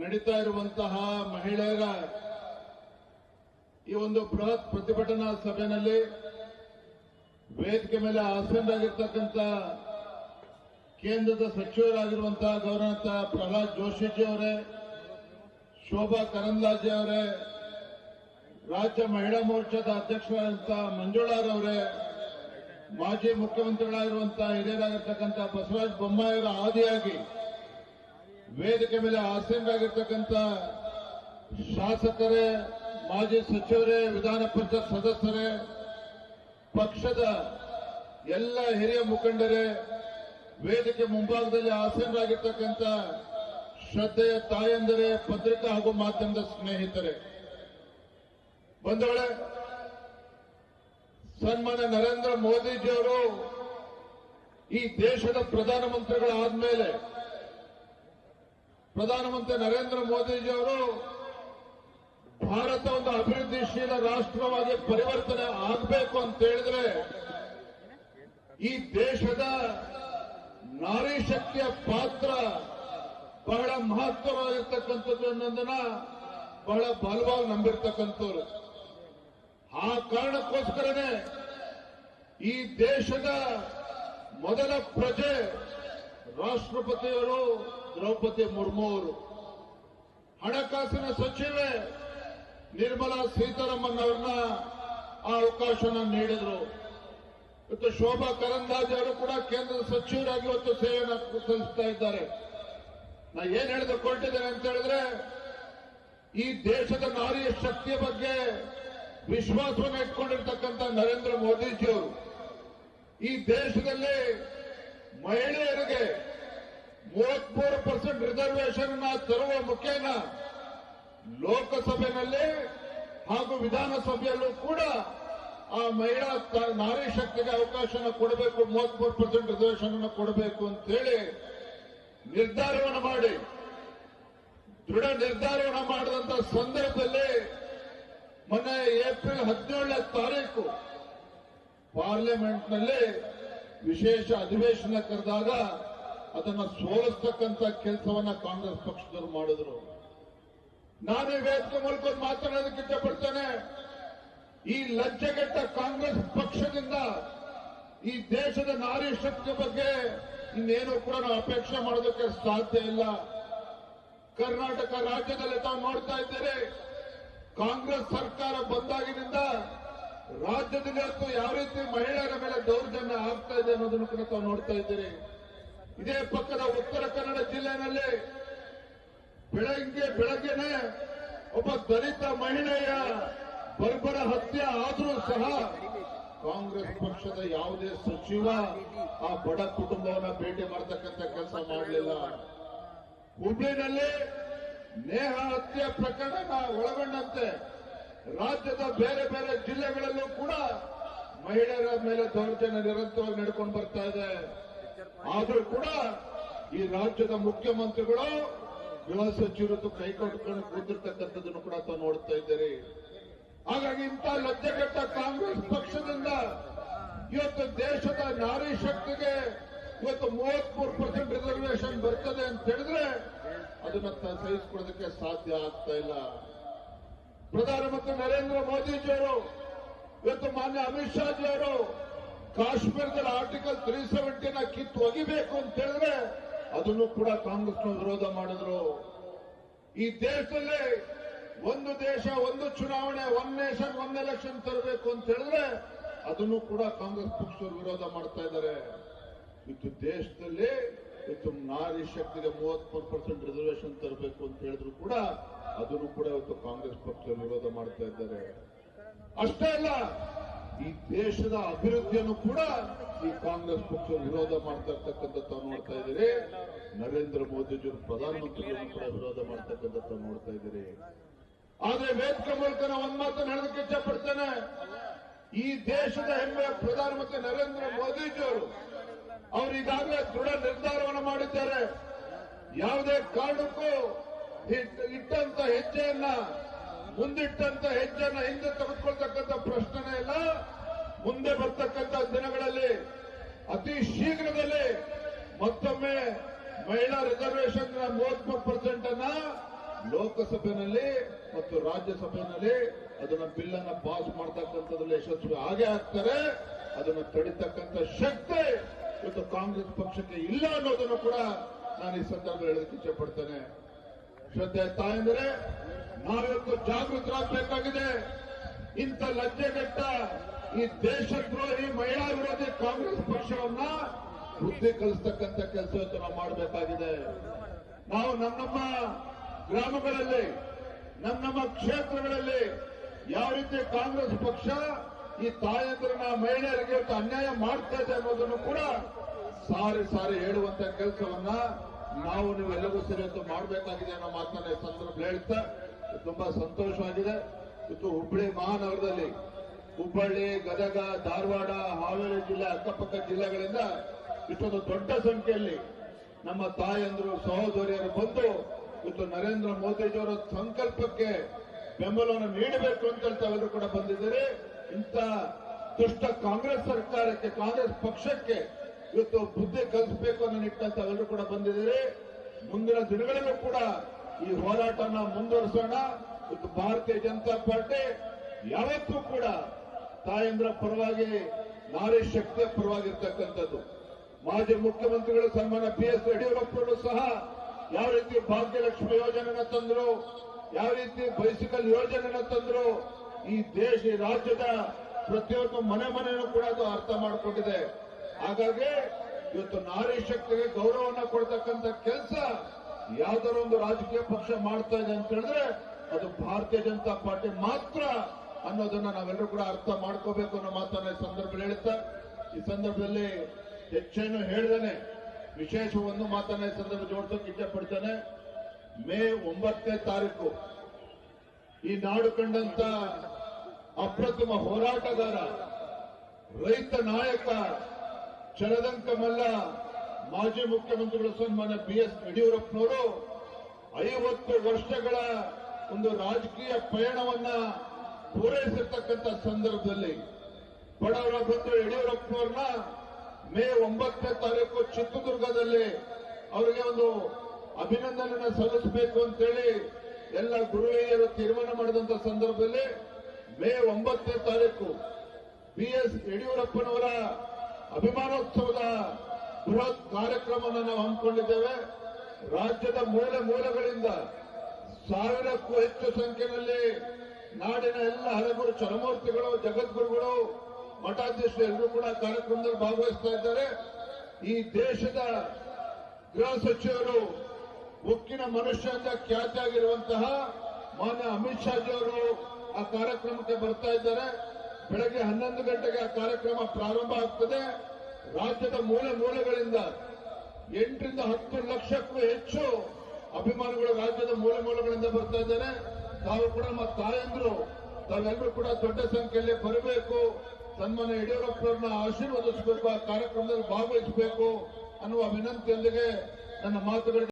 ನಡೀತಾ ಇರುವಂತಹ ಮಹಿಳೆಯರ ಈ ಒಂದು ಬೃಹತ್ ಪ್ರತಿಭಟನಾ ಸಭೆಯಲ್ಲಿ ವೇದಿಕೆ ಮೇಲೆ ಆಸೀನರಾಗಿರ್ತಕ್ಕಂಥ ಕೇಂದ್ರದ ಸಚಿವರಾಗಿರುವಂತಹ ಗೌರವಾನ್ವಿತ ಪ್ರಹ್ಲಾದ್ ಜೋಶಿಜಿ ಅವರೇ, ಶೋಭಾ ಕರಂದ್ಲಾಜೆ ಅವರೇ, ರಾಜ್ಯ ಮಹಿಳಾ ಮೋರ್ಚಾದ ಅಧ್ಯಕ್ಷರಾದಂತಹ ಮಂಜುಳಾರವರೇ, ಮಾಜಿ ಮುಖ್ಯಮಂತ್ರಿಗಳಾಗಿರುವಂತಹ ಹಿರಿಯರಾಗಿರ್ತಕ್ಕಂಥ ಬಸವರಾಜ ಬೊಮ್ಮಾಯಿಯವರ ಆದಿಯಾಗಿ ವೇದಿಕೆ ಮೇಲೆ ಆಸೀನರಾಗಿರ್ತಕ್ಕಂಥ ಶಾಸಕರೇ, ಮಾಜಿ ಸಚಿವರೇ, ವಿಧಾನ ಪರಿಷತ್ ಸದಸ್ಯರೇ, ಪಕ್ಷದ ಎಲ್ಲ ಹಿರಿಯ ಮುಖಂಡರೇ, ವೇದಿಕೆ ಮುಂಭಾಗದಲ್ಲಿ ಆಸೀನರಾಗಿರ್ತಕ್ಕಂಥ ಶ್ರದ್ಧೆಯ ತಾಯಂದಿರೇ, ಪತ್ರಿಕಾ ಹಾಗೂ ಮಾಧ್ಯಮದ ಸ್ನೇಹಿತರೆ, ಬಂಧುಗಳೇ, ಸನ್ಮಾನ್ಯ ನರೇಂದ್ರ ಮೋದಿಜಿಯವರು ಈ ದೇಶದ ಪ್ರಧಾನಮಂತ್ರಿಗಳಾದ್ಮೇಲೆ ಪ್ರಧಾನಮಂತ್ರಿ ನರೇಂದ್ರ ಮೋದಿಜಿಯವರು ಭಾರತ ಒಂದು ಅಭಿವೃದ್ಧಿಶೀಲ ರಾಷ್ಟ್ರವಾಗಿ ಪರಿವರ್ತನೆ ಆಗಬೇಕು ಅಂತ ಹೇಳಿದ್ರೆ ಈ ದೇಶದ ನಾರಿ ಶಕ್ತಿಯ ಪಾತ್ರ ಬಹಳ ಮಹತ್ವವಾಗಿರ್ತಕ್ಕಂಥದ್ದು ಅನ್ನೋದನ್ನ ಬಹಳ ಬಲವಾಗಿ ನಂಬಿರ್ತಕ್ಕಂಥವ್ರು. ಆ ಕಾರಣಕ್ಕೋಸ್ಕರನೇ ಈ ದೇಶದ ಮೊದಲ ಪ್ರಜೆ ರಾಷ್ಟ್ರಪತಿಯವರು ದ್ರೌಪದಿ ಮುರ್ಮು ಅವರು, ಹಣಕಾಸಿನ ಸಚಿವೆ ನಿರ್ಮಲಾ ಸೀತಾರಾಮನ್ ಅವ್ರನ್ನ ಆ ಅವಕಾಶನ ನೀಡಿದ್ರು. ಇವತ್ತು ಶೋಭಾ ಕರಂದ್ಲಾಜೆ ಅವರು ಕೂಡ ಕೇಂದ್ರದ ಸಚಿವರಾಗಿ ಇವತ್ತು ಸೇವೆಯನ್ನು ಸಲ್ಲಿಸ್ತಾ ಇದ್ದಾರೆ. ನಾ ಏನ್ ಹೇಳಿದುಕೊಂಡಿದ್ದೇನೆ ಅಂತ ಹೇಳಿದ್ರೆ, ಈ ದೇಶದ ನಾರಿಯ ಶಕ್ತಿಯ ಬಗ್ಗೆ ವಿಶ್ವಾಸವನ್ನು ಇಟ್ಕೊಂಡಿರ್ತಕ್ಕಂಥ ನರೇಂದ್ರ ಮೋದಿಜಿಯವರು ಈ ದೇಶದಲ್ಲಿ ಮಹಿಳೆಯರಿಗೆ 33% ರಿಸರ್ವೇಶನ್ ತರುವ ಮುಖೇನ ಲೋಕಸಭೆಯಲ್ಲಿ ಹಾಗೂ ವಿಧಾನಸಭೆಯಲ್ಲೂ ಕೂಡ ಆ ಮಹಿಳಾ ನಾರಿ ಶಕ್ತಿಗೆ ಅವಕಾಶನ ಕೊಡಬೇಕು, 33% ರಿಸರ್ವೇಶನ್ ಕೊಡಬೇಕು ಅಂತೇಳಿ ನಿರ್ಧಾರವನ್ನು ಮಾಡಿ ದೃಢ ನಿರ್ಧಾರವನ್ನು ಮಾಡಿದಂತ ಸಂದರ್ಭದಲ್ಲಿ ಮೊನ್ನೆ ಏಪ್ರಿಲ್ 17ನೇ ತಾರೀಕು ಪಾರ್ಲಿಮೆಂಟ್ನಲ್ಲಿ ವಿಶೇಷ ಅಧಿವೇಶನ ಕರೆದಾಗ ಅದನ್ನು ಸೋಲಿಸ್ತಕ್ಕಂಥ ಕೆಲಸವನ್ನ ಕಾಂಗ್ರೆಸ್ ಪಕ್ಷದವರು ಮಾಡಿದ್ರು. ನಾನು ಈ ವೇದಿಕೆ ಮೂಲಕ ಮಾತನಾಡೋದಕ್ಕೆ ಇಷ್ಟಪಡ್ತೇನೆ. ಈ ಲಜ್ಜೆಗೆಟ್ಟ ಕಾಂಗ್ರೆಸ್ ಪಕ್ಷದಿಂದ ಈ ದೇಶದ ನಾರಿ ಶಕ್ತಿ ಬಗ್ಗೆ ಇನ್ನೇನು ಕೂಡ ನಾವು ಅಪೇಕ್ಷೆ ಮಾಡೋದಕ್ಕೆ ಸಾಧ್ಯ ಇಲ್ಲ. ಕರ್ನಾಟಕ ರಾಜ್ಯದಲ್ಲಿ ತಾವು ನೋಡ್ತಾ ಇದ್ದೀರಿ, ಕಾಂಗ್ರೆಸ್ ಸರ್ಕಾರ ಬಂದಾಗಿನಿಂದ ರಾಜ್ಯದಲ್ಲಿ ಇವತ್ತು ಯಾವ ರೀತಿ ಮಹಿಳೆಯರ ಮೇಲೆ ದೌರ್ಜನ್ಯ ಆಗ್ತಾ ಇದೆ ಅನ್ನೋದನ್ನು ಕೂಡ ತಾವು ನೋಡ್ತಾ ಇದ್ದೀರಿ. ಇದೇ ಪಕ್ಕದ ಉತ್ತರ ಕನ್ನಡ ಜಿಲ್ಲೆಯಲ್ಲಿ ಬೆಳಗ್ಗೆನೆ ಒಬ್ಬ ದಲಿತ ಮಹಿಳೆಯ ಬರ್ಬರ ಹತ್ಯೆ ಆದರೂ ಸಹ ಕಾಂಗ್ರೆಸ್ ಪಕ್ಷದ ಯಾವುದೇ ಸಚಿವ ಆ ಬಡ ಕುಟುಂಬವನ್ನ ಭೇಟಿ ಮಾಡತಕ್ಕಂಥ ಕೆಲಸ ಮಾಡಲಿಲ್ಲ. ಹುಬ್ಳಿನಲ್ಲಿ ನೇಹ ಹತ್ಯೆ ಪ್ರಕರಣ ಒಳಗೊಂಡಂತೆ ರಾಜ್ಯದ ಬೇರೆ ಬೇರೆ ಜಿಲ್ಲೆಗಳಲ್ಲೂ ಕೂಡ ಮಹಿಳೆಯರ ಮೇಲೆ ದೌರ್ಜನ್ಯ ನಿರಂತರವಾಗಿ ನಡ್ಕೊಂಡು ಬರ್ತಾ ಇದೆ. ಆದರೂ ಕೂಡ ಈ ರಾಜ್ಯದ ಮುಖ್ಯಮಂತ್ರಿಗಳು ಗೃಹ ಸಚಿವರು ಕೈ ಕೊಟ್ಕೊಂಡು ಕೂತಿರ್ತಕ್ಕಂಥದ್ದನ್ನು ಕೂಡ ತಾವು ನೋಡ್ತಾ ಇದ್ದೀರಿ. ಹಾಗಾಗಿ ಇಂಥ ಲಜ್ಜೆಗೆಟ್ಟ ಕಾಂಗ್ರೆಸ್ ಪಕ್ಷದಿಂದ ಇವತ್ತು ದೇಶದ ನಾರಿ ಶಕ್ತಿಗೆ ಇವತ್ತು 33% ರಿಸರ್ವೇಶನ್ ಬರ್ತದೆ ಅಂತ ಹೇಳಿದ್ರೆ ಅದನ್ನ ಸಹಿಸಿಕೊಳ್ಳೋದಕ್ಕೆ ಸಾಧ್ಯ ಆಗ್ತಾ ಇಲ್ಲ. ಪ್ರಧಾನಮಂತ್ರಿ ನರೇಂದ್ರ ಮೋದಿಜಿಯವರು ಇವತ್ತು ಮಾನ್ಯ ಅಮಿತ್ ಶಾಜಿ ಅವರು ಕಾಶ್ಮೀರದಲ್ಲಿ ಆರ್ಟಿಕಲ್ 370 ಕಿತ್ತು ಒಗಿಬೇಕು ಅಂತ ಹೇಳಿದ್ರೆ ಅದನ್ನು ಕೂಡ ಕಾಂಗ್ರೆಸ್ನ ವಿರೋಧ ಮಾಡಿದ್ರು. ಈ ದೇಶದಲ್ಲಿ ಒಂದು ದೇಶ ಒಂದು ಚುನಾವಣೆ, ಒನ್ ನೇಷನ್ ಒನ್ ಎಲೆಕ್ಷನ್ ತರಬೇಕು ಅಂತ ಹೇಳಿದ್ರೆ ಅದನ್ನು ಕೂಡ ಕಾಂಗ್ರೆಸ್ ಪಕ್ಷದವರು ವಿರೋಧ ಮಾಡ್ತಾ ಇದ್ದಾರೆ. ಇವತ್ತು ದೇಶದಲ್ಲಿ ಇವತ್ತು ನಾರಿ ಶಕ್ತಿಗೆ 33% ರಿಸರ್ವೇಶನ್ ತರಬೇಕು ಅಂತ ಹೇಳಿದ್ರು ಕೂಡ ಅದನ್ನು ಕೂಡ ಇವತ್ತು ಕಾಂಗ್ರೆಸ್ ಪಕ್ಷದವರು ವಿರೋಧ ಮಾಡ್ತಾ ಇದ್ದಾರೆ. ಅಷ್ಟೇ ಅಲ್ಲ, ಈ ದೇಶದ ಅಭಿವೃದ್ಧಿಯನ್ನು ಕೂಡ ಈ ಕಾಂಗ್ರೆಸ್ ಪಕ್ಷ ವಿರೋಧ ಮಾಡ್ತಾ ಇರ್ತಕ್ಕಂಥ ನೋಡ್ತಾ ಇದ್ದೀರಿ. ನರೇಂದ್ರ ಮೋದಿಜಿಯವರು ಪ್ರಧಾನಮಂತ್ರಿಗಳನ್ನು ಕೂಡ ವಿರೋಧ ಮಾಡ್ತಕ್ಕಂಥ ನೋಡ್ತಾ ಇದ್ದೀರಿ. ಆದ್ರೆ ವೇದಿಕೆ ಮೂಲಕ ನಾವು ಒಂದು ಮಾತನ್ನು ಹೇಳೋದಕ್ಕೆ ಇಚ್ಛಪಡ್ತೇನೆ. ಈ ದೇಶದ ಹೆಮ್ಮೆಯ ಪ್ರಧಾನಮಂತ್ರಿ ನರೇಂದ್ರ ಮೋದಿಜಿಯವರು ಅವರು ಈಗಾಗಲೇ ದೃಢ ನಿರ್ಧಾರವನ್ನು ಮಾಡಿದ್ದಾರೆ. ಯಾವುದೇ ಕಾರಣಕ್ಕೂ ಇಟ್ಟಂತ ಹೆಜ್ಜೆಯನ್ನ ಮುಂದಿಟ್ಟಂತ ಹೆಜ್ಜೆಯನ್ನ ಹಿಂದೆ ತೆಗೆದುಕೊಳ್ತಕ್ಕಂಥ ಪ್ರಶ್ನೆ ಇಲ್ಲ. ಮುಂದೆ ಬರ್ತಕ್ಕಂಥ ದಿನಗಳಲ್ಲಿ ಅತಿ ಶೀಘ್ರದಲ್ಲಿ ಮತ್ತೊಮ್ಮೆ ಮಹಿಳಾ ರಿಸರ್ವೇಶನ್ 33% ಲೋಕಸಭೆಯಲ್ಲಿ ಮತ್ತು ರಾಜ್ಯಸಭೆಯಲ್ಲಿ ಅದನ್ನ ಬಿಲ್ ಅನ್ನ ಪಾಸ್ ಮಾಡ್ತಕ್ಕಂಥದ್ರಲ್ಲಿ ಯಶಸ್ವಿ ಆಗೇ ಆಗ್ತಾರೆ. ಅದನ್ನು ತಡಿತಕ್ಕಂಥ ಶಕ್ತಿ ಇವತ್ತು ಕಾಂಗ್ರೆಸ್ ಪಕ್ಷಕ್ಕೆ ಇಲ್ಲ ಅನ್ನೋದನ್ನು ಕೂಡ ನಾನು ಈ ಸಂದರ್ಭದಲ್ಲಿ ಹೇಳೋದಕ್ಕೆ ಇಚ್ಛೆ ಪಡ್ತೇನೆ. ಶ್ರದ್ಧೆ ತಾಯಂದ್ರೆ, ನಾವಿವತ್ತು ಜಾಗೃತರಾಗಬೇಕಾಗಿದೆ. ಇಂಥ ಲಜ್ಜೆಗೆಟ್ಟ ಈ ದೇಶದ್ರೋಹಿ ಮಹಿಳಾ ವಿರೋಧಿ ಕಾಂಗ್ರೆಸ್ ಪಕ್ಷವನ್ನ ಬುದ್ಧಿ ಕಲಿಸ್ತಕ್ಕಂಥ ಕೆಲಸ ಇವತ್ತು ನಾವು ಮಾಡಬೇಕಾಗಿದೆ. ನಾವು ನಮ್ಮ ಗ್ರಾಮಗಳಲ್ಲಿ, ನಮ್ಮ ಕ್ಷೇತ್ರಗಳಲ್ಲಿ ಯಾವ ರೀತಿ ಕಾಂಗ್ರೆಸ್ ಪಕ್ಷ ಈ ತಾಯಂದ್ರನ ಮಹಿಳೆಯರಿಗೆ ಇವತ್ತು ಅನ್ಯಾಯ ಮಾಡ್ತಾ ಇದೆ ಅನ್ನೋದನ್ನು ಕೂಡ ಸಾರಿ ಸಾರಿ ಹೇಳುವಂತ ಕೆಲಸವನ್ನ ನಾವು ನೀವೆಲ್ಲರೂ ಸೇರಿ ಇವತ್ತು ಮಾಡಬೇಕಾಗಿದೆ ಅನ್ನೋ ಮಾತನ್ನ ಈ ಸಂದರ್ಭದಲ್ಲಿ ಹೇಳ್ತಾ ತುಂಬಾ ಸಂತೋಷವಾಗಿದೆ. ಇವತ್ತು ಹುಬ್ಬಳ್ಳಿ ಮಹಾನಗರದಲ್ಲಿ ಹುಬ್ಬಳ್ಳಿ, ಗದಗ, ಧಾರವಾಡ, ಹಾವೇರಿ ಜಿಲ್ಲೆ, ಅಕ್ಕಪಕ್ಕ ಜಿಲ್ಲೆಗಳಿಂದ ಇಷ್ಟೊಂದು ದೊಡ್ಡ ಸಂಖ್ಯೆಯಲ್ಲಿ ನಮ್ಮ ತಾಯಂದ್ರು, ಸಹೋದರಿಯರು ಬಂದು ಇವತ್ತು ನರೇಂದ್ರ ಮೋದಿಜಿಯವರ ಸಂಕಲ್ಪಕ್ಕೆ ಬೆಂಬಲವನ್ನು ನೀಡಬೇಕು ಅಂತ ತಾವೆಲ್ಲರೂ ಕೂಡ ಬಂದಿದ್ದೀರಿ. ಇಂಥ ದುಷ್ಟ ಕಾಂಗ್ರೆಸ್ ಸರ್ಕಾರಕ್ಕೆ, ಕಾಂಗ್ರೆಸ್ ಪಕ್ಷಕ್ಕೆ ಇವತ್ತು ಬುದ್ಧಿ ಕಲಿಸಬೇಕು ಅನ್ನೋ ನಿಟ್ಟಿನಲ್ಲಿ ತಾವೆಲ್ಲರೂ ಕೂಡ ಬಂದಿದ್ದೀರಿ. ಮುಂದಿನ ದಿನಗಳಲ್ಲೂ ಕೂಡ ಈ ಹೋರಾಟನ ಮುಂದುವರಿಸೋಣ. ಇವತ್ತು ಭಾರತೀಯ ಜನತಾ ಪಾರ್ಟಿ ಯಾವತ್ತೂ ಕೂಡ ತಾಯಂದ್ರ ಪರವಾಗಿ, ನಾರಿ ಶಕ್ತಿಯ ಪರವಾಗಿರ್ತಕ್ಕಂಥದ್ದು. ಮಾಜಿ ಮುಖ್ಯಮಂತ್ರಿಗಳು ಸನ್ಮಾನ್ಯ BS ಯಡಿಯೂರಪ್ಪರು ಸಹ ಯಾವ ರೀತಿ ಭಾಗ್ಯಲಕ್ಷ್ಮಿ ಯೋಜನೆನ ತಂದ್ರು, ಯಾವ ರೀತಿ ಬೈಸಿಕಲ್ ಯೋಜನೆನ ತಂದ್ರು, ಈ ರಾಜ್ಯದ ಪ್ರತಿಯೊಂದು ಮನೆಯೂ ಕೂಡ ಅದು ಅರ್ಥ ಮಾಡಿಕೊಂಡಿದೆ. ಹಾಗಾಗಿ ಇವತ್ತು ನಾರಿ ಶಕ್ತಿಗೆ ಗೌರವನ ಕೊಡ್ತಕ್ಕಂಥ ಕೆಲಸ ಯಾವ್ದಾರ ಒಂದು ರಾಜಕೀಯ ಪಕ್ಷ ಮಾಡ್ತಾ ಇದೆ ಅಂತ ಹೇಳಿದ್ರೆ ಅದು ಭಾರತೀಯ ಜನತಾ ಪಾರ್ಟಿ ಮಾತ್ರ ಅನ್ನೋದನ್ನ ನಾವೆಲ್ಲರೂ ಕೂಡ ಅರ್ಥ ಮಾಡ್ಕೋಬೇಕು ಅನ್ನೋ ಮಾತನ್ನ ಈ ಸಂದರ್ಭದಲ್ಲಿ ಹೇಳ್ತಾ, ಈ ಸಂದರ್ಭದಲ್ಲಿ ಹೆಚ್ಚೇನು ಹೇಳಿದಾನೆ, ವಿಶೇಷ ಒಂದು ಮಾತನ್ನ ಈ ಸಂದರ್ಭ ಜೋಡಿಸೋಕೆ ಇಚ್ಛೆ ಪಡ್ತೇನೆ. ಮೇ 9ನೇ ತಾರೀಕು ಈ ನಾಡು ಕಂಡಂತ ಅಪ್ರತಿಮ ಹೋರಾಟಗಾರ, ರೈತ ನಾಯಕ, ಚಲದಂಕ ಮಲ್ಲ, ಮಾಜಿ ಮುಖ್ಯಮಂತ್ರಿಗಳು ಸನ್ಮಾನ್ಯ BS ಯಡಿಯೂರಪ್ಪನವರು 50 ವರ್ಷಗಳ ಒಂದು ರಾಜಕೀಯ ಪಯಣವನ್ನ ಪೂರೈಸಿರ್ತಕ್ಕಂಥ ಸಂದರ್ಭದಲ್ಲಿ ಬಡವರ ಬಂಧು ಯಡಿಯೂರಪ್ಪನವ್ರನ್ನ ಮೇ 9ನೇ ತಾರೀಕು ಚಿತ್ರದುರ್ಗದಲ್ಲಿ ಅವರಿಗೆ ಒಂದು ಅಭಿನಂದನೆಯನ್ನು ಸಲ್ಲಿಸಬೇಕು ಅಂತೇಳಿ ಎಲ್ಲ ಗುರು ಹಿರಿಯರು ತೀರ್ಮಾನ ಮಾಡಿದಂತ ಸಂದರ್ಭದಲ್ಲಿ ಮೇ 9ನೇ ತಾರೀಕು BS ಯಡಿಯೂರಪ್ಪನವರ ಅಭಿಮಾನೋತ್ಸವದ ಬೃಹತ್ ಕಾರ್ಯಕ್ರಮವನ್ನು ನಾವು ಹಮ್ಮಿಕೊಂಡಿದ್ದೇವೆ. ರಾಜ್ಯದ ಮೂಲೆ ಮೂಲೆಗಳಿಂದ ಸಾವಿರಕ್ಕೂ ಹೆಚ್ಚು ಸಂಖ್ಯೆಯಲ್ಲಿ ನಾಡಿನ ಎಲ್ಲ ಹಲಗುರು ಚರಮೂರ್ತಿಗಳು, ಜಗದ್ಗುರುಗಳು, ಮಠಾಧೀಶರು ಎಲ್ಲರೂ ಕೂಡ ಕಾರ್ಯಕ್ರಮದಲ್ಲಿ ಭಾಗವಹಿಸ್ತಾ ಇದ್ದಾರೆ. ಈ ದೇಶದ ಗೃಹ ಸಚಿವರು, ಉಕ್ಕಿನ ಮನುಷ್ಯ ಅಂತ ಖ್ಯಾತಿಯಾಗಿರುವಂತಹ ಮಾನ್ಯ ಅಮಿತ್ ಶಾಜಿಯವರು ಆ ಕಾರ್ಯಕ್ರಮಕ್ಕೆ ಬರ್ತಾ ಇದ್ದಾರೆ. ಬೆಳಗ್ಗೆ 11 ಗಂಟೆಗೆ ಆ ಕಾರ್ಯಕ್ರಮ ಪ್ರಾರಂಭ ಆಗ್ತದೆ. ರಾಜ್ಯದ ಮೂಲೆ ಮೂಲೆಗಳಿಂದ 8 ರಿಂದ 10 ಲಕ್ಷಕ್ಕೂ ಹೆಚ್ಚು ಅಭಿಮಾನಿಗಳು ರಾಜ್ಯದ ಮೂಲೆ ಮೂಲೆಗಳಿಂದ ಬರ್ತಾ ಇದ್ದಾರೆ. ತಾವು ಕೂಡ ನಮ್ಮ ತಾಯಂದ್ರು, ತಾವೆಲ್ಲರೂ ಕೂಡ ದೊಡ್ಡ ಸಂಖ್ಯೆಯಲ್ಲಿ ಬರಬೇಕು, ಸನ್ಮಾನ್ಯ ಯಡಿಯೂರಪ್ಪರನ್ನ ಆಶೀರ್ವದಿಸಬೇಕು, ಆ ಕಾರ್ಯಕ್ರಮದಲ್ಲಿ ಭಾಗವಹಿಸಬೇಕು ಅನ್ನುವ ವಿನಂತಿಯೊಂದಿಗೆ ನನ್ನ ಮಾತುಗಳಿಗೆ